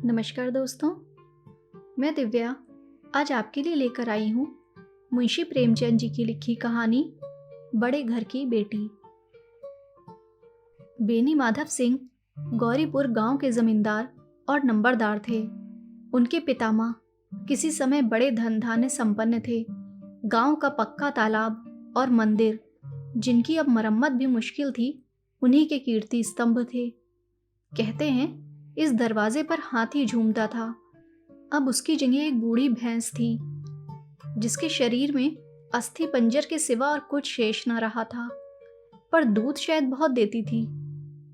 नमस्कार दोस्तों, मैं दिव्या आज आपके लिए लेकर आई हूँ मुंशी प्रेमचंद जी की लिखी कहानी बड़े घर की बेटी। बेनी माधव सिंह गौरीपुर गांव के जमींदार और नंबरदार थे। उनके पितामह किसी समय बड़े धन धान्य संपन्न थे। गांव का पक्का तालाब और मंदिर, जिनकी अब मरम्मत भी मुश्किल थी, उन्हीं के कीर्ति स्तंभ थे। कहते हैं इस दरवाजे पर हाथी झूमता था। अब उसकी जगह एक बूढ़ी भैंस थी, जिसके शरीर में अस्थि पंजर के सिवा और कुछ शेष न रहा था। पर दूध शायद बहुत देती थी,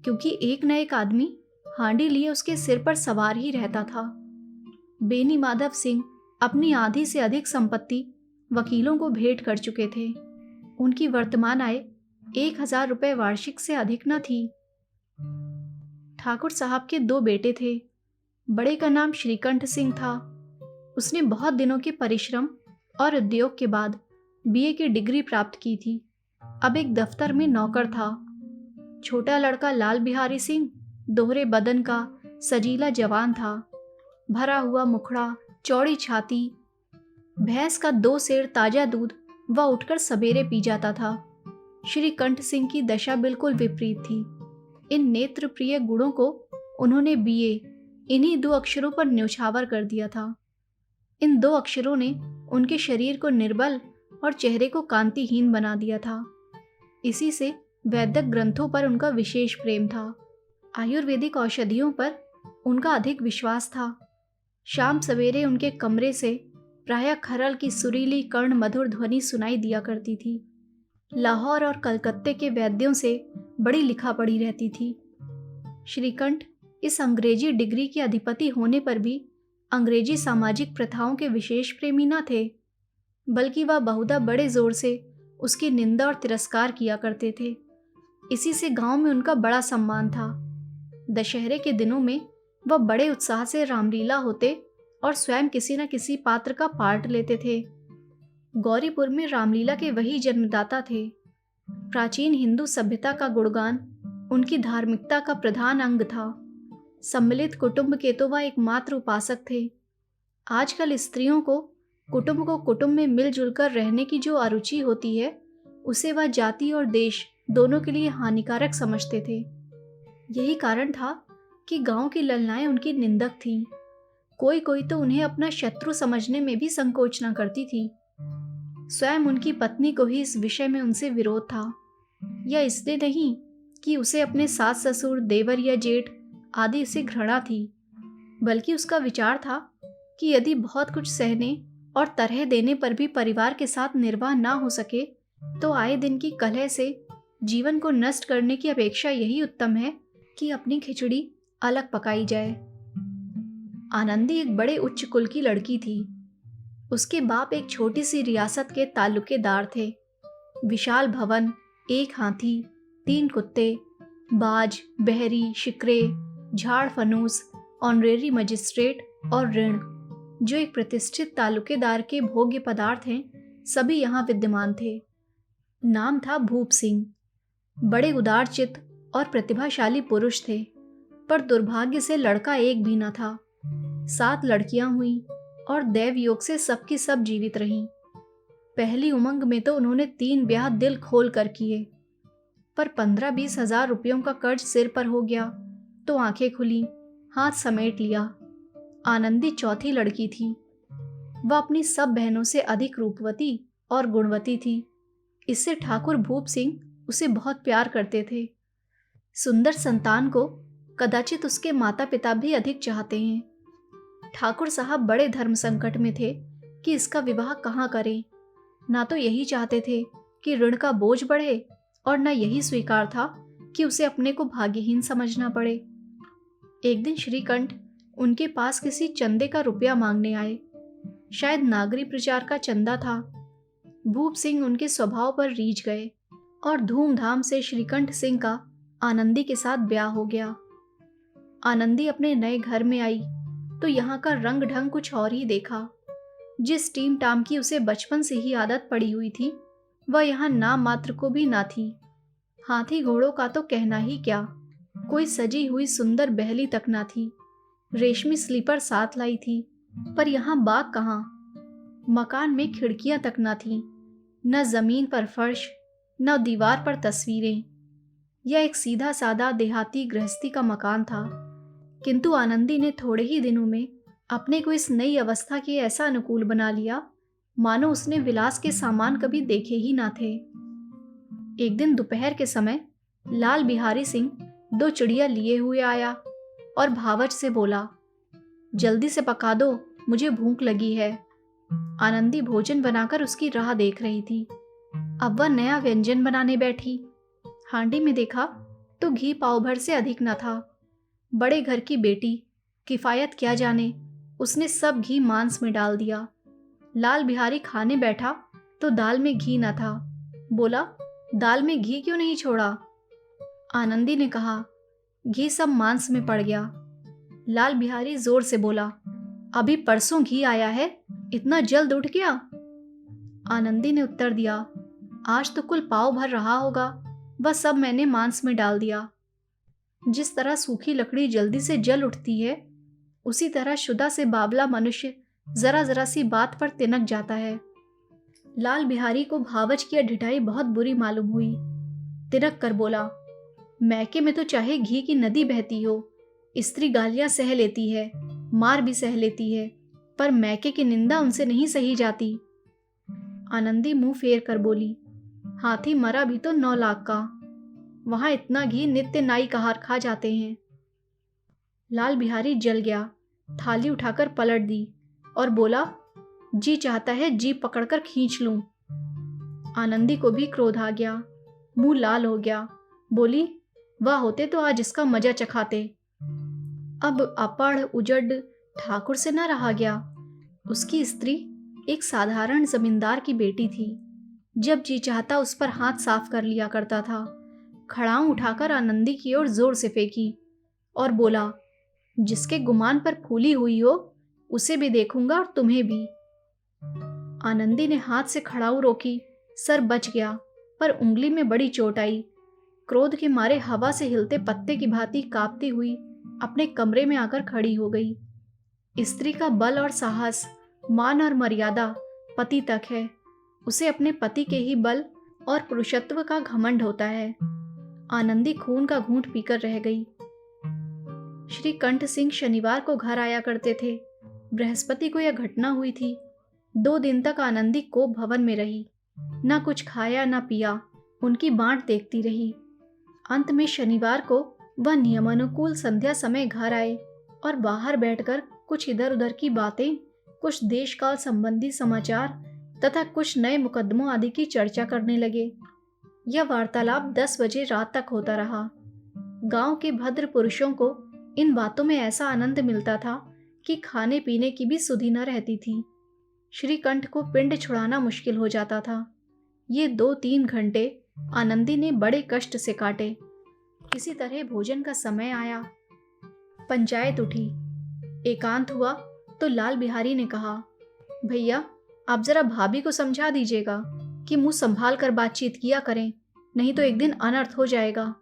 क्योंकि एक न एक आदमी हांडी लिए उसके सिर पर सवार ही रहता था। बेनी माधव सिंह अपनी आधी से अधिक संपत्ति वकीलों को भेंट कर चुके थे। उनकी वर्तमान आय 1000 रुपये वार्षिक से अधिक न थी। ठाकुर साहब के 2 बेटे थे। बड़े का नाम श्रीकंठ सिंह था। उसने बहुत दिनों के परिश्रम और उद्योग के बाद बीए की डिग्री प्राप्त की थी। अब एक दफ्तर में नौकर था। छोटा लड़का लाल बिहारी सिंह दोहरे बदन का सजीला जवान था। भरा हुआ मुखड़ा, चौड़ी छाती, भैंस का 2 सेर ताजा दूध वह उठकर सवेरे पी जाता था। श्रीकंठ सिंह की दशा बिल्कुल विपरीत थी। इन नेत्र प्रिय गुणों को उन्होंने बीए इन्हीं 2 अक्षरों पर न्यौछावर कर दिया था। इन 2 अक्षरों ने उनके शरीर को निर्बल और चेहरे को कांतिहीन बना दिया था। इसी से वैदिक ग्रंथों पर उनका विशेष प्रेम था। आयुर्वेदिक औषधियों पर उनका अधिक विश्वास था। शाम सवेरे उनके कमरे से प्रायः खरल की सुरीली कर्ण मधुर ध्वनि सुनाई दिया करती थी। लाहौर और कलकत्ते के वैद्यों से बड़ी लिखा पड़ी रहती थी। श्रीकंठ इस अंग्रेजी डिग्री के अधिपति होने पर भी अंग्रेजी सामाजिक प्रथाओं के विशेष प्रेमी न थे, बल्कि वह बहुधा बड़े जोर से उसकी निंदा और तिरस्कार किया करते थे। इसी से गांव में उनका बड़ा सम्मान था। दशहरे के दिनों में वह बड़े उत्साह से रामलीला होते और स्वयं किसी न किसी पात्र का पार्ट लेते थे। गौरीपुर में रामलीला के वही जन्मदाता थे। प्राचीन हिंदू सभ्यता का गुणगान उनकी धार्मिकता का प्रधान अंग था। सम्मिलित कुटुंब के तो वह एकमात्र उपासक थे। आजकल स्त्रियों को कुटुंब में मिलजुल कर रहने की जो अरुचि होती है, उसे वह जाति और देश दोनों के लिए हानिकारक समझते थे। यही कारण था कि गांव की ललनाएं उनकी निंदक थीं। कोई कोई तो उन्हें अपना शत्रु समझने में भी संकोच न करती थी। स्वयं उनकी पत्नी को ही इस विषय में उनसे विरोध था। यह इसलिए नहीं कि उसे अपने सास ससुर, देवर या जेठ आदि से घृणा थी, बल्कि उसका विचार था कि यदि बहुत कुछ सहने और तरह देने पर भी परिवार के साथ निर्वाह ना हो सके, तो आए दिन की कलह से जीवन को नष्ट करने की अपेक्षा यही उत्तम है कि अपनी खिचड़ी अलग पकाई जाए। आनंदी एक बड़े उच्च कुल की लड़की थी। उसके बाप एक छोटी सी रियासत के ताल्लुकेदार थे। विशाल भवन, 1 हाथी, 3 कुत्ते, बाज, बहरी, शिकरे, झाड़ फनूस, ऑनरेरी मजिस्ट्रेट और ऋण, जो एक प्रतिष्ठित ताल्लुकेदार के भोग्य पदार्थ हैं, सभी यहाँ विद्यमान थे। नाम था भूप सिंह। बड़े उदारचित्त और प्रतिभाशाली पुरुष थे, पर दुर्भाग्य से लड़का एक भी न था। 7 लड़कियां हुईं और दैव योग से सबकी सब जीवित रहीं। पहली उमंग में तो उन्होंने 3 ब्याह दिल खोल कर किए, पर 15-20 हजार रुपयों का कर्ज सिर पर हो गया तो आंखें खुली, हाथ समेट लिया। आनंदी चौथी लड़की थी। वह अपनी सब बहनों से अधिक रूपवती और गुणवती थी। इससे ठाकुर भूप सिंह उसे बहुत प्यार करते थे। सुंदर संतान को कदाचित उसके माता पिता भी अधिक चाहते हैं। ठाकुर साहब बड़े धर्म संकट में थे कि इसका विवाह कहाँ करें। ना तो यही चाहते थे कि ऋण का बोझ बढ़े, और न यही स्वीकार था कि उसे अपने को भाग्यहीन समझना पड़े। एक दिन श्रीकंठ उनके पास किसी चंदे का रुपया मांगने आए। शायद नागरी प्रचार का चंदा था। भूप सिंह उनके स्वभाव पर रीझ गए और धूमधाम से श्रीकंठ सिंह का आनंदी के साथ ब्याह हो गया। आनंदी अपने नए घर में आई तो यहाँ का रंग ढंग कुछ और ही देखा। जिस टीम टाम की उसे बचपन से ही आदत पड़ी हुई थी, वह यहाँ नाम मात्र को भी ना थी। हाथी घोड़ों का तो कहना ही क्या, कोई सजी हुई सुंदर बहली तक ना थी। रेशमी स्लीपर साथ लाई थी, पर यहाँ बाग कहाँ। मकान में खिड़कियां तक न थीं, न जमीन पर फर्श, न दीवार पर तस्वीरें। यह एक सीधा सादा देहाती गृहस्थी का मकान था, किंतु आनंदी ने थोड़े ही दिनों में अपने को इस नई अवस्था के ऐसा अनुकूल बना लिया मानो उसने विलास के सामान कभी देखे ही ना थे। एक दिन दोपहर के समय लाल बिहारी सिंह 2 चिड़िया लिए हुए आया और भावच से बोला, जल्दी से पका दो, मुझे भूख लगी है। आनंदी भोजन बनाकर उसकी राह देख रही थी। अब वह नया व्यंजन बनाने बैठी। हांडी में देखा तो घी पाव भर से अधिक न था। बड़े घर की बेटी, किफायत क्या जाने, उसने सब घी मांस में डाल दिया। लाल बिहारी खाने बैठा तो दाल में घी न था। बोला, दाल में घी क्यों नहीं छोड़ा? आनंदी ने कहा, घी सब मांस में पड़ गया। लाल बिहारी जोर से बोला, अभी परसों घी आया है, इतना जल्द उठ गया? आनंदी ने उत्तर दिया, आज तो कुल पाव भर रहा होगा, वह सब मैंने मांस में डाल दिया। जिस तरह सूखी लकड़ी जल्दी से जल उठती है, उसी तरह शुदा से बावला मनुष्य जरा जरा सी बात पर तिनक जाता है। लाल बिहारी को भावच की ढिठाई बहुत बुरी मालूम हुई। तिनक कर बोला, मैके में तो चाहे घी की नदी बहती हो, स्त्री गालियां सह लेती है, मार भी सह लेती है, पर मैके की निंदा उनसे नहीं सही जाती। आनंदी मुंह फेर कर बोली, हाथी मरा भी तो 9 लाख का, वहां इतना घी नित्य नाई कहार खा जाते हैं। लाल बिहारी जल गया, थाली उठाकर पलट दी और बोला, जी चाहता है जीभ पकड़कर खींच लूं। आनंदी को भी क्रोध आ गया, मुंह लाल हो गया। बोली, वह होते तो आज इसका मजा चखाते। अब अपढ़ उजड़ ठाकुर से न रहा गया। उसकी स्त्री एक साधारण जमींदार की बेटी थी। जब जी चाहता उस पर हाथ साफ कर लिया करता था। खड़ाऊं उठाकर आनंदी की ओर जोर से फेंकी और बोला, जिसके गुमान पर फूली हुई हो उसे भी देखूंगा और तुम्हें भी। आनंदी ने हाथ से खड़ाऊं रोकी, सर बच गया, पर उंगली में बड़ी चोट आई। क्रोध के मारे हवा से हिलते पत्ते की भांति कांपती हुई अपने कमरे में आकर खड़ी हो गई। स्त्री का बल और साहस, मान और मर्यादा पति तक है। उसे अपने पति के ही बल और पुरुषत्व का घमंड होता है। आनंदी खून का घूंट पीकर रह गई। श्री कंठ सिंह शनिवार को घर आया करते थे। बृहस्पति को यह घटना हुई थी। 2 दिन तक आनंदी कोप भवन में रही, न कुछ खाया न पिया, उनकी बाट देखती रही। अंत में शनिवार को वह नियमानुकूल संध्या समय घर आए और बाहर बैठकर कुछ इधर उधर की बातें, कुछ देश काल संबंधी समाचार तथा कुछ नए मुकदमों आदि की चर्चा करने लगे। यह वार्तालाप 10 बजे रात तक होता रहा। गांव के भद्र पुरुषों को इन बातों में ऐसा आनंद मिलता था कि खाने पीने की भी सुधि न रहती थी। श्रीकंठ को पिंड छुड़ाना मुश्किल हो जाता था। ये 2-3 घंटे आनंदी ने बड़े कष्ट से काटे। किसी तरह भोजन का समय आया। पंचायत उठी। एकांत हुआ तो लाल बिहारी ने कहा, भैया आप जरा भाभी को समझा दीजिएगा कि मुंह संभाल कर बातचीत किया करें, नहीं तो एक दिन अनर्थ हो जाएगा।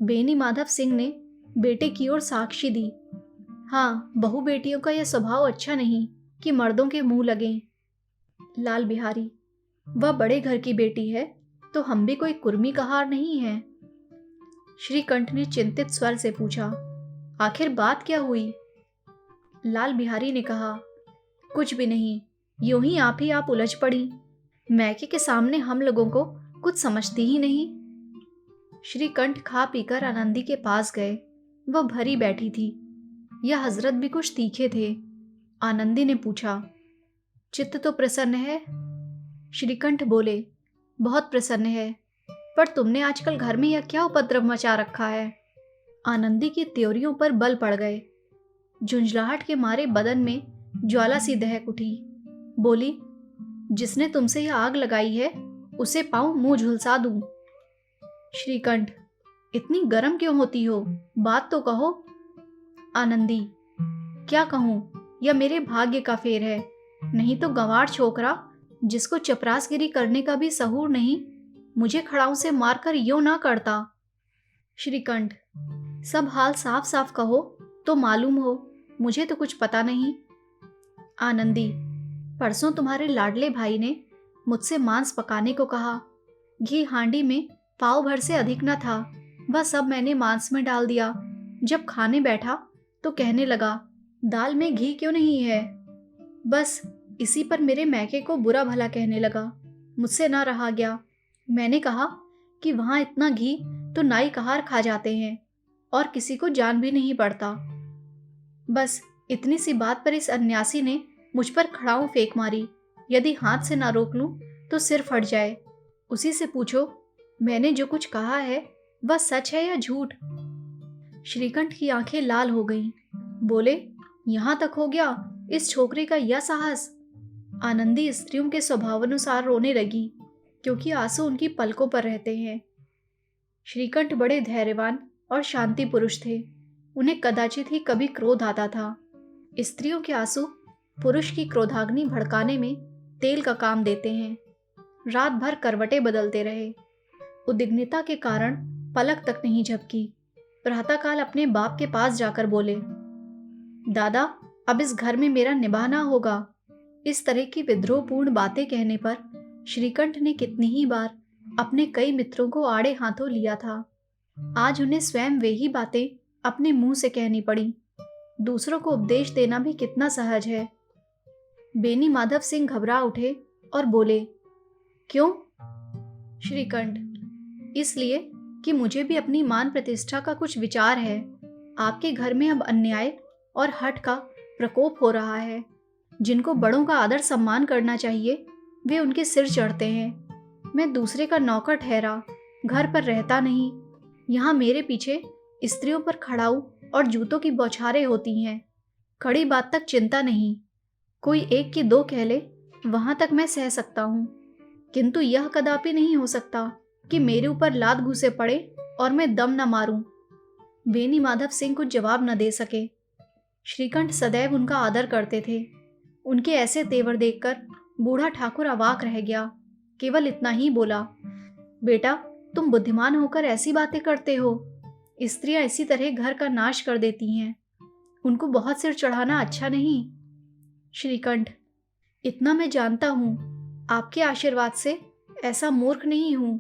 बेनी माधव सिंह ने बेटे की ओर साक्षी दी। हाँ, बहू बेटियों का यह स्वभाव अच्छा नहीं कि मर्दों के मुंह लगें। लाल बिहारी, वह बड़े घर की बेटी है तो हम भी कोई कुर्मी कहार नहीं है। श्रीकंठ ने चिंतित स्वर से पूछा, आखिर बात क्या हुई? लाल बिहारी ने कहा, कुछ भी नहीं, यूं ही आप उलझ पड़ी। मैके के सामने हम लोगों को कुछ समझती ही नहीं। श्रीकंठ खा पीकर आनंदी के पास गए। वह भरी बैठी थी। यह हजरत भी कुछ तीखे थे। आनंदी ने पूछा, चित्त तो प्रसन्न है? श्रीकंठ बोले, बहुत प्रसन्न है, पर तुमने आजकल घर में यह क्या उपद्रव मचा रखा है? आनंदी की त्योरियों पर बल पड़ गए। झुंझलाहट के मारे बदन में ज्वाला सी दहक उठी। बोली, जिसने तुमसे यह आग लगाई है उसे पाऊं मुंह झुलसा दूं। श्रीकंठ, इतनी गर्म क्यों होती हो? बात तो कहो। आनंदी, क्या कहूं, यह मेरे भाग्य का फेर है, नहीं तो गंवार छोकरा जिसको चपरासगिरी करने का भी सहूर नहीं, मुझे खड़ाऊ से मारकर यूं ना करता। श्रीकंठ, सब हाल साफ साफ कहो तो मालूम हो, मुझे तो कुछ पता नहीं। आनंदी, परसों तुम्हारे लाडले भाई ने मुझसे मांस पकाने को कहा। घी हांडी में पाव भर से अधिक न था, वह सब मैंने मांस में डाल दिया। जब खाने बैठा तो कहने लगा, दाल में घी क्यों नहीं है। बस इसी पर मेरे मैके को बुरा भला कहने लगा। मुझसे ना रहा गया। मैंने कहा कि वहां इतना घी तो नाई कहार खा जाते हैं और किसी को जान भी नहीं पड़ता। बस इतनी सी बात पर इस अन्यासी ने मुझ पर खड़ाऊ फेंक मारी। यदि हाथ से ना रोक लूं तो सिर फट जाए। उसी से पूछो, मैंने जो कुछ कहा है वह सच है या झूठ। श्रीकंठ की आंखें लाल हो गईं। बोले, यहां तक हो गया इस छोकरे का यह साहस। आनंदी स्त्रियों के स्वभावानुसार रोने लगी, क्योंकि आंसू उनकी पलकों पर रहते हैं। श्रीकंठ बड़े धैर्यवान और शांति पुरुष थे। उन्हें कदाचित ही कभी क्रोध आता था। स्त्रियों के आंसू पुरुष की क्रोधाग्नि भड़काने में तेल का काम देते हैं। रात भर करवटें बदलते रहे। उद्विग्नता के कारण पलक तक नहीं झपकी। प्रातःकाल अपने बाप के पास जाकर बोले, दादा, अब इस घर में मेरा निभाना होगा। इस तरह की विद्रोहपूर्ण बातें कहने पर श्रीकंठ ने कितनी ही बार अपने कई मित्रों को आड़े हाथों लिया था। आज उन्हें स्वयं वे ही बातें अपने मुंह से कहनी पड़ी। दूसरों को उपदेश देना भी कितना सहज है। बेनी माधव सिंह घबरा उठे और बोले, क्यों? श्रीकंठ, इसलिए कि मुझे भी अपनी मान प्रतिष्ठा का कुछ विचार है। आपके घर में अब अन्याय और हठ का प्रकोप हो रहा है। जिनको बड़ों का आदर सम्मान करना चाहिए वे उनके सिर चढ़ते हैं। मैं दूसरे का नौकर ठहरा, घर पर रहता नहीं। यहाँ मेरे पीछे स्त्रियों पर खड़ाऊ और जूतों की बौछारें होती हैं। कड़ी बात तक चिंता नहीं, कोई एक की दो कह ले, वहां तक मैं सह सकता हूँ। किंतु यह कदापि नहीं हो सकता कि मेरे ऊपर लात घूसे पड़े और मैं दम न मारूं। बेनी माधव सिंह कुछ जवाब न दे सके। श्रीकंठ सदैव उनका आदर करते थे। उनके ऐसे तेवर देखकर बूढ़ा ठाकुर अवाक रह गया। केवल इतना ही बोला, बेटा, तुम बुद्धिमान होकर ऐसी बातें करते हो। स्त्रियां इसी तरह घर का नाश कर देती हैं। उनको बहुत सिर चढ़ाना अच्छा नहीं। श्रीकंठ, इतना मैं जानता हूं, आपके आशीर्वाद से ऐसा मूर्ख नहीं हूं।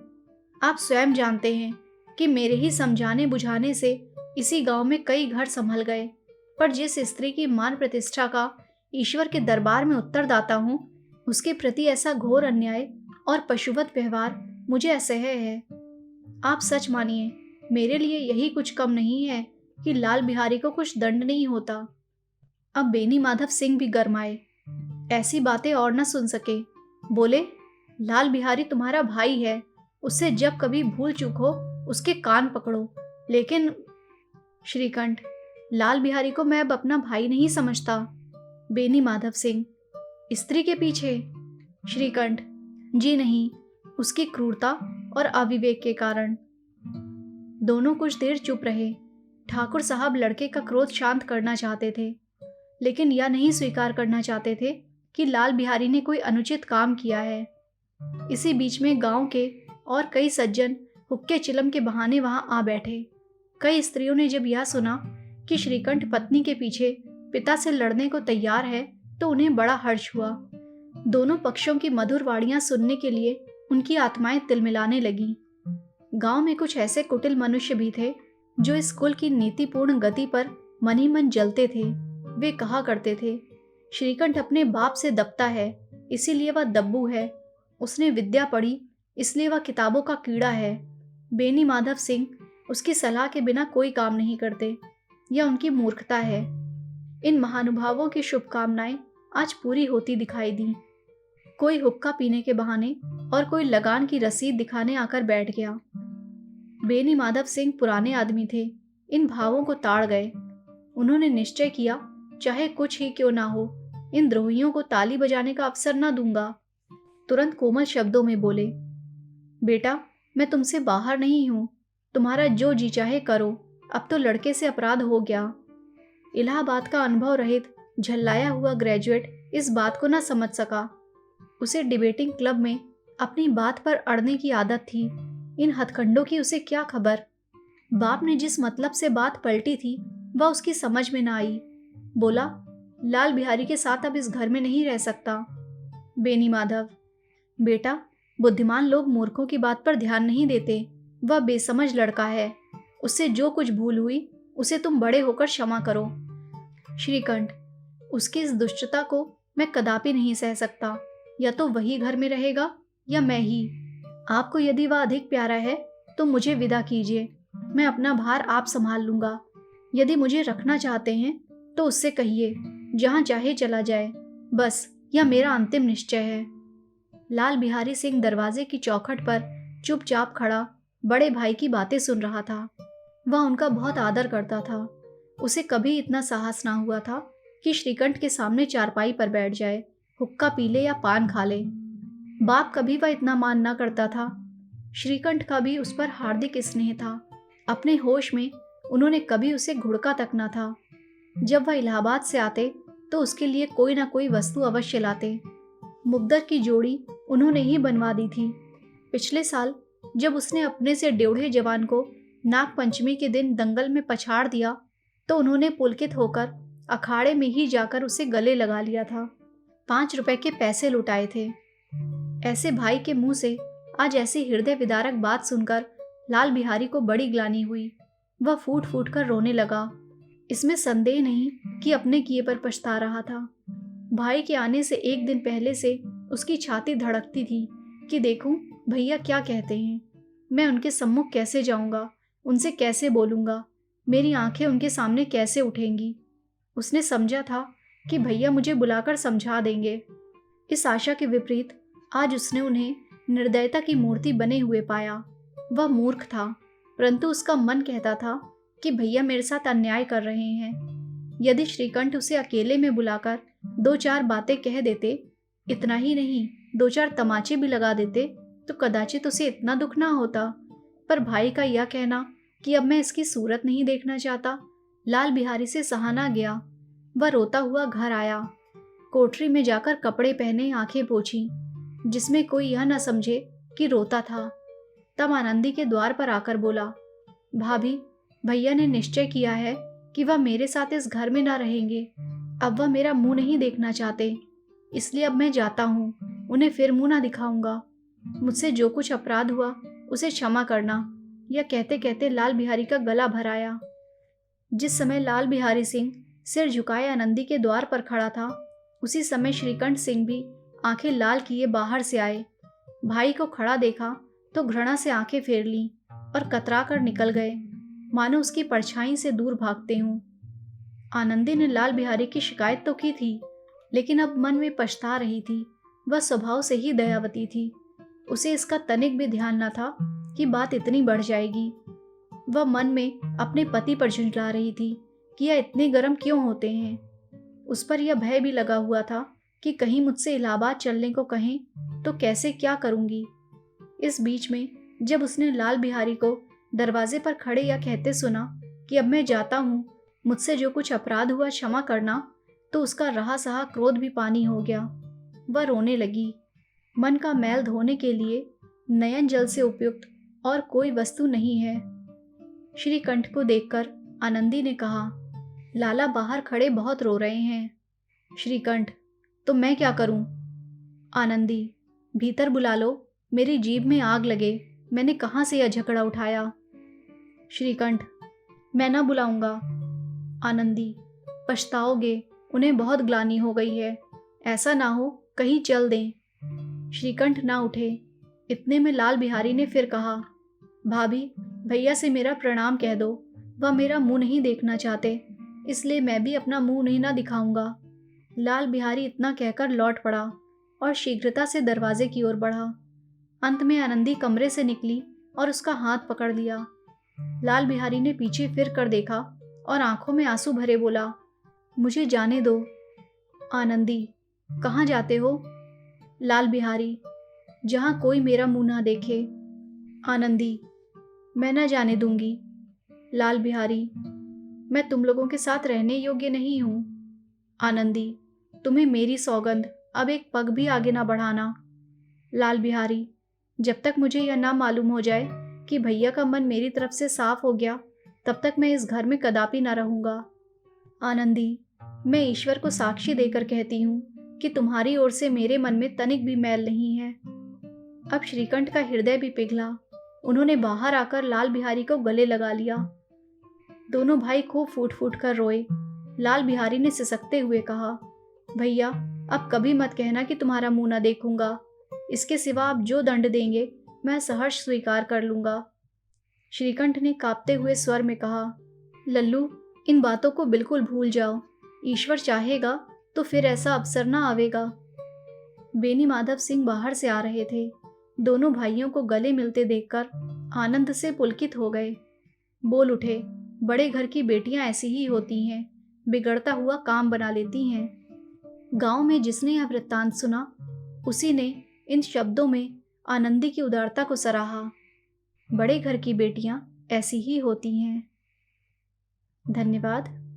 आप स्वयं जानते हैं कि मेरे ही समझाने बुझाने से इसी गांव में कई घर संभल गए। पर जिस स्त्री की मान प्रतिष्ठा का ईश्वर के दरबार में उत्तरदाता हूं, उसके प्रति ऐसा घोर अन्याय और पशुवत व्यवहार मुझे असह्य है। आप सच मानिए, मेरे लिए यही कुछ कम नहीं है कि लाल बिहारी को कुछ दंड नहीं होता। अब बेनी माधव सिंह भी गरमाए। ऐसी बातें और न सुन सके। बोले, लाल बिहारी तुम्हारा भाई है। उससे जब कभी भूल चूक हो उसके कान पकड़ो। लेकिन श्रीकंठ, लाल बिहारी को मैं अब अपना भाई नहीं समझता। बेनी माधव सिंह, स्त्री के पीछे? श्रीकंठ, जी नहीं, उसकी क्रूरता और अविवेक के कारण। दोनों कुछ देर चुप रहे। ठाकुर साहब लड़के का क्रोध शांत करना चाहते थे, लेकिन यह नहीं स्वीकार करना चाहते थे कि लाल बिहारी ने कोई अनुचित काम किया है। इसी बीच में गांव के और कई सज्जन हुक्के चिलम के बहाने वहां आ बैठे। कई स्त्रियों ने जब यह सुना कि श्रीकंठ पत्नी के पीछे पिता से लड़ने को तैयार है तो उन्हें बड़ा हर्ष हुआ। दोनों पक्षों की मधुर वाणियां सुनने के लिए उनकी आत्माएं तिलमिलाने लगीं। गांव में कुछ ऐसे कुटिल मनुष्य भी थे जो इस कुल की नीतिपूर्ण गति पर मन ही मन जलते थे। वे कहा करते थे, श्रीकंठ अपने बाप से दबता है इसीलिए वह दब्बू है। उसने विद्या पढ़ी इसलिए वह किताबों का कीड़ा है। बेनी माधव सिंह उसकी सलाह के बिना कोई काम नहीं करते। यह उनकी मूर्खता है। इन महानुभावों की शुभकामनाएं आज पूरी होती दिखाई दी। कोई हुक्का पीने के बहाने और कोई लगान की रसीद दिखाने आकर बैठ गया। बेनी माधव सिंह पुराने आदमी थे, इन भावों को ताड़ गए। उन्होंने निश्चय किया, चाहे कुछ ही क्यों ना हो, इन द्रोहियों को ताली बजाने का अवसर ना दूंगा। तुरंत कोमल शब्दों में बोले, बेटा, मैं तुमसे बाहर नहीं हूं। तुम्हारा जो जी चाहे करो। अब तो लड़के से अपराध हो गया। इलाहाबाद का अनुभव रहित झल्लाया हुआ ग्रेजुएट इस बात को न समझ सका। उसे डिबेटिंग क्लब में अपनी बात पर अड़ने की आदत थी। इन हथकंडों की उसे क्या खबर। बाप ने जिस मतलब से बात पलटी थी वह उसकी समझ में ना आई। बोला, लाल बिहारी के साथ अब इस घर में नहीं रह सकता। बेनी माधव, बेटा, बुद्धिमान लोग मूर्खों की बात पर ध्यान नहीं देते। वह बेसमझ लड़का है। उससे जो कुछ भूल हुई उसे तुम बड़े होकर क्षमा करो। श्रीकंठ, उसकी इस दुष्टता को मैं कदापि नहीं सह सकता। या तो वही घर में रहेगा या मैं ही। आपको यदि वह अधिक प्यारा है तो मुझे विदा कीजिए। मैं अपना भार आप संभाल लूंगा। यदि मुझे रखना चाहते हैं तो उससे कहिए, जहां चाहे चला जाए। बस यह मेरा अंतिम निश्चय है। लाल बिहारी सिंह दरवाजे की चौखट पर चुपचाप खड़ा बड़े भाई की बातें सुन रहा था। वह उनका बहुत आदर करता था। उसे कभी इतना साहस ना हुआ था कि श्रीकंठ के सामने चारपाई पर बैठ जाए, हुक्का पी ले या पान खा ले। बाप कभी वह इतना मान ना करता था। श्रीकंठ का भी उस पर हार्दिक स्नेह था। अपने होश में उन्होंने कभी उसे घुड़का तक ना था। जब वह इलाहाबाद से आते तो उसके लिए कोई ना कोई वस्तु अवश्य लाते। मुग्दर की जोड़ी उन्होंने ही बनवा दी थी। पिछले साल जब उसने अपने से डेढ़े जवान को नाग पंचमी के दिन दंगल में पछाड़ दिया तो उन्होंने पुलकित होकर अखाड़े में ही जाकर उसे गले लगा लिया था। 5 रुपए के पैसे लुटाए थे। ऐसे भाई के मुंह से आज ऐसी हृदय विदारक बात सुनकर लाल बिहारी को बड़ी ग्लानि हुई। वह फूट फूट कर रोने लगा। इसमें संदेह नहीं कि अपने किए पर पछता रहा था। भाई के आने से एक दिन पहले से उसकी छाती धड़कती थी कि देखूं भैया क्या कहते हैं। मैं उनके सम्मुख कैसे जाऊंगा, उनसे कैसे बोलूंगा, मेरी आंखें उनके सामने कैसे उठेंगी। उसने समझा था कि भैया मुझे बुलाकर समझा देंगे। इस आशा के विपरीत आज उसने उन्हें निर्दयता की मूर्ति बने हुए पाया। वह मूर्ख था, परंतु उसका मन कहता था कि भैया मेरे साथ अन्याय कर रहे हैं। यदि श्रीकंठ उसे अकेले में बुलाकर 2-4 बातें कह देते, इतना ही नहीं 2-4 तमाचे भी लगा देते, तो कदाचित उसे इतना दुख ना होता। पर भाई का यह कहना कि अब मैं इसकी सूरत नहीं देखना चाहता, लाल बिहारी से सहा ना गया। वह रोता हुआ घर आया। कोठरी में जाकर कपड़े पहने आंखें पोंछी, जिसमें कोई यह न समझे कि रोता था। तब आनंदी के द्वार पर आकर बोला, भाभी, भैया ने निश्चय किया है कि वह मेरे साथ इस घर में ना रहेंगे। अब वह मेरा मुंह नहीं देखना चाहते, इसलिए अब मैं जाता हूँ। उन्हें फिर मुंह ना दिखाऊंगा। मुझसे जो कुछ अपराध हुआ उसे क्षमा करना। यह कहते कहते लाल बिहारी का गला भर आया। जिस समय लाल बिहारी सिंह सिर झुकाए आनंदी के द्वार पर खड़ा था, उसी समय श्रीकंठ सिंह भी आंखें लाल किए बाहर से आए। भाई को खड़ा देखा तो घृणा से आंखें फेर लीं और कतरा कर निकल गए, मानो उसकी परछाई से दूर भागते हों। आनंदी ने लाल बिहारी की शिकायत तो की थी, लेकिन अब मन में पछता रही थी। वह स्वभाव से ही दयावती थी। उसे इसका तनिक भी ध्यान न था कि बात इतनी बढ़ जाएगी। वह मन में अपने पति पर झुंझला रही थी कि यह इतने गर्म क्यों होते हैं। उस पर यह भय भी लगा हुआ था कि कहीं मुझसे इलाहाबाद चलने को कहें तो कैसे क्या करूंगी। इस बीच में जब उसने लाल बिहारी को दरवाजे पर खड़े या कहते सुना कि अब मैं जाता हूँ, मुझसे जो कुछ अपराध हुआ क्षमा करना, तो उसका रहा सहा क्रोध भी पानी हो गया। वह रोने लगी। मन का मैल धोने के लिए नयन जल से उपयुक्त और कोई वस्तु नहीं है। श्रीकंठ को देखकर आनंदी ने कहा, लाला बाहर खड़े बहुत रो रहे हैं। श्रीकंठ, तो मैं क्या करूं? आनंदी, भीतर बुला लो, मेरी जीभ में आग लगे, मैंने कहाँ से यह झगड़ा उठाया। श्रीकंठ, मैं ना बुलाऊंगा। आनंदी, पछताओगे, उन्हें बहुत ग्लानि हो गई है, ऐसा ना हो कहीं चल दें। श्रीकंठ ना उठे। इतने में लाल बिहारी ने फिर कहा, भाभी, भैया से मेरा प्रणाम कह दो। वह मेरा मुंह नहीं देखना चाहते, इसलिए मैं भी अपना मुंह नहीं ना दिखाऊंगा। लाल बिहारी इतना कहकर लौट पड़ा और शीघ्रता से दरवाजे की ओर बढ़ा। अंत में आनंदी कमरे से निकली और उसका हाथ पकड़ लिया। लाल बिहारी ने पीछे फिर कर देखा और आंखों में आंसू भरे बोला, मुझे जाने दो। आनंदी, कहाँ जाते हो? लाल बिहारी, जहाँ कोई मेरा मुंह ना देखे। आनंदी, मैं ना जाने दूंगी। लाल बिहारी, मैं तुम लोगों के साथ रहने योग्य नहीं हूँ। आनंदी, तुम्हें मेरी सौगंध, अब एक पग भी आगे ना बढ़ाना। लाल बिहारी, जब तक मुझे यह ना मालूम हो जाए कि भैया का मन मेरी तरफ से साफ हो गया, तब तक मैं इस घर में कदापि ना रहूंगा। आनंदी, मैं ईश्वर को साक्षी देकर कहती हूँ कि तुम्हारी ओर से मेरे मन में तनिक भी मैल नहीं है। अब श्रीकंठ का हृदय भी पिघला। उन्होंने बाहर आकर लाल बिहारी को गले लगा लिया। दोनों भाई खूब फूट फूट कर रोए। लाल बिहारी ने सिसकते हुए कहा, भैया, अब कभी मत कहना कि तुम्हारा मुंह ना देखूंगा। इसके सिवा आप जो दंड देंगे मैं सहर्ष स्वीकार कर लूंगा। श्रीकंठ ने कांपते हुए स्वर में कहा, लल्लू, इन बातों को बिल्कुल भूल जाओ। ईश्वर चाहेगा तो फिर ऐसा अवसर ना आवेगा। बेनी माधव सिंह बाहर से आ रहे थे। दोनों भाइयों को गले मिलते देखकर आनंद से पुलकित हो गए। बोल उठे, बड़े घर की बेटियां ऐसी ही होती हैं, बिगड़ता हुआ काम बना लेती हैं। गांव में जिसने यह वृत्तांत सुना, उसी ने इन शब्दों में आनंदी की उदारता को सराहा। बड़े घर की बेटियां ऐसी ही होती हैं। धन्यवाद।